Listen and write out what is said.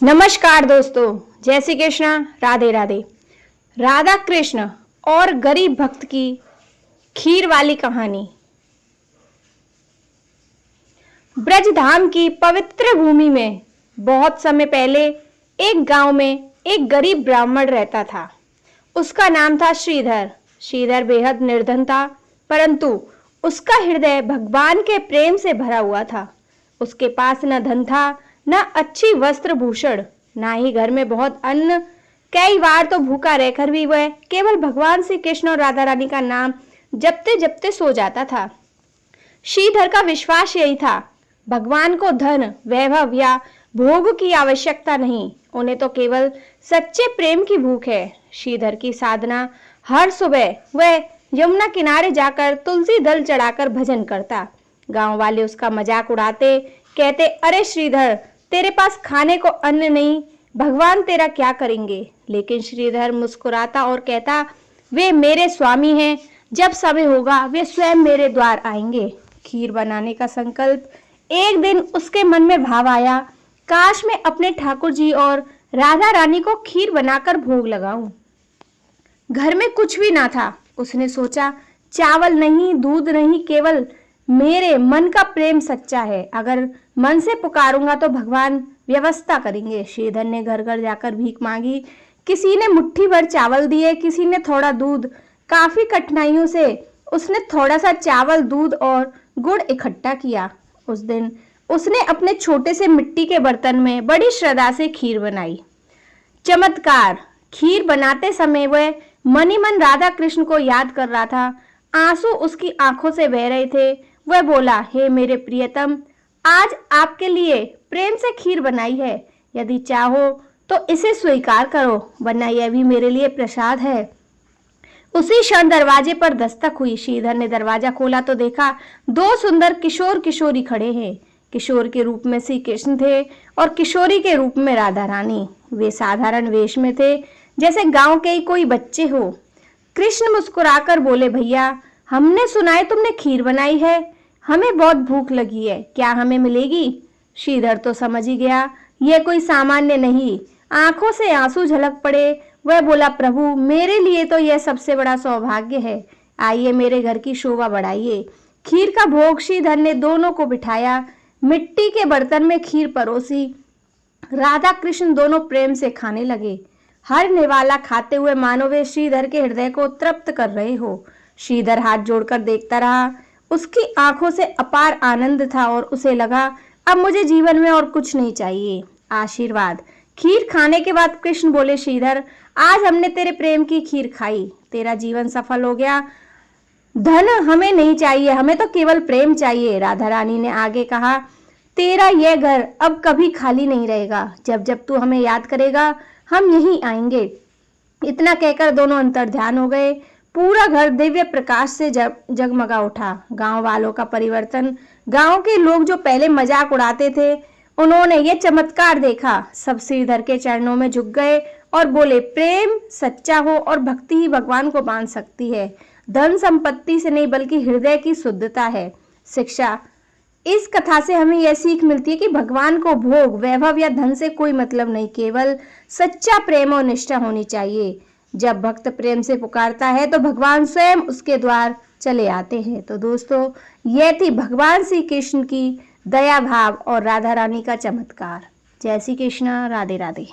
नमस्कार दोस्तों, जय श्री कृष्ण, राधे राधे। राधा कृष्ण और गरीब भक्त की खीर वाली कहानी। ब्रजधाम की पवित्र भूमि में बहुत समय पहले एक गांव में एक गरीब ब्राह्मण रहता था। उसका नाम था श्रीधर। श्रीधर बेहद निर्धन था, परंतु उसका हृदय भगवान के प्रेम से भरा हुआ था। उसके पास न धन था, न अच्छी वस्त्र भूषण, ना ही घर में बहुत अन्न। कई बार तो भूखा रहकर भी वह केवल भगवान श्री कृष्ण और राधा रानी का नाम जपते जपते सो जाता था। श्रीधर का विश्वास यही था, भगवान को धन, वैभव या भोग की आवश्यकता नहीं, उन्हें तो केवल सच्चे प्रेम की भूख है। श्रीधर की साधना, हर सुबह वह यमुना किनारे जाकर तुलसी दल चढ़ाकर भजन करता। गांव वाले उसका मजाक उड़ाते, कहते, अरे श्रीधर, तेरे पास खाने को अन्न नहीं, भगवान तेरा क्या करेंगे। लेकिन श्रीधर मुस्कुराता और कहता, वे मेरे स्वामी हैं, जब समय होगा वे स्वयं मेरे द्वार आएंगे। खीर बनाने का संकल्प। एक दिन उसके मन में भाव आया, काश मैं अपने ठाकुर जी और राधा रानी को खीर बनाकर भोग लगाऊं। घर में कुछ भी ना था। उसने सोचा, चावल नहीं, दूध नहीं, केवल मेरे मन का प्रेम सच्चा है। अगर मन से पुकारूंगा तो भगवान व्यवस्था करेंगे। श्रीधर ने घर घर जाकर भीख मांगी। किसी ने मुट्ठी भर चावल दिए, किसी ने थोड़ा दूध। काफी कठिनाइयों से उसने थोड़ा सा चावल, दूध और गुड़ इकट्ठा किया। उस दिन उसने अपने छोटे से मिट्टी के बर्तन में बड़ी श्रद्धा से खीर बनाई। चमत्कार! खीर बनाते समय वह मन ही मन राधा कृष्ण को याद कर रहा था। आंसू उसकी आंखों से बह रहे थे। वह बोला, हे मेरे प्रियतम, आज आपके लिए प्रेम से खीर बनाई है। यदि चाहो तो इसे स्वीकार करो, वरना यह भी मेरे लिए प्रसाद है। उसी क्षण दरवाजे पर दस्तक हुई। श्रीधर ने दरवाजा खोला तो देखा दो सुंदर किशोर किशोरी खड़े हैं। किशोर के रूप में श्री कृष्ण थे और किशोरी के रूप में राधा रानी। वे साधारण वेश में थे, जैसे गांव के ही कोई बच्चे हो। कृष्ण मुस्कुराकर बोले, भैया, हमने सुना है तुमने खीर बनाई है, हमें बहुत भूख लगी है, क्या हमें मिलेगी? श्रीधर तो समझ ही गया यह कोई सामान्य नहीं। आंखों से आंसू झलक पड़े। वह बोला, प्रभु, मेरे लिए तो यह सबसे बड़ा सौभाग्य है। आइए मेरे घर की शोभा बढ़ाइए। खीर का भोग श्रीधर ने दोनों को बिठाया। मिट्टी के बर्तन में खीर परोसी। राधा कृष्ण दोनों प्रेम से खाने लगे। हर निवाला खाते हुए मानो वे श्रीधर के हृदय को तृप्त कर रहे हो। श्रीधर हाथ जोड़कर देखता रहा। उसकी आंखों से अपार आनंद था और उसे लगा, अब मुझे जीवन में और कुछ नहीं चाहिए। आशीर्वाद। खीर खाने के बाद कृष्ण बोले, श्रीधर, आज हमने तेरे प्रेम की खीर खाई, तेरा जीवन सफल हो गया। धन हमें नहीं चाहिए, हमें तो केवल प्रेम चाहिए। राधा रानी ने आगे कहा, तेरा यह घर अब कभी खाली नहीं रहेगा। जब जब तू हमें याद करेगा हम यहीं आएंगे। इतना कहकर दोनों अंतर्ध्यान हो गए। पूरा घर दिव्य प्रकाश से जगमगा उठा। गांव वालों का परिवर्तन। गांव के लोग जो पहले मजाक उड़ाते थे, उन्होंने ये चमत्कार देखा। सब श्रीधर के चरणों में झुक गए और बोले, प्रेम सच्चा हो और भक्ति ही भगवान को बांध सकती है। धन संपत्ति से नहीं, बल्कि हृदय की शुद्धता है। शिक्षा। इस कथा से हमें यह सीख मिलती है कि भगवान को भोग, वैभव या धन से कोई मतलब नहीं, केवल सच्चा प्रेम और निष्ठा होनी चाहिए। जब भक्त प्रेम से पुकारता है तो भगवान स्वयं उसके द्वार चले आते हैं। तो दोस्तों, यह थी भगवान श्री कृष्ण की दया भाव और राधा रानी का चमत्कार। जय श्री कृष्ण, राधे राधे।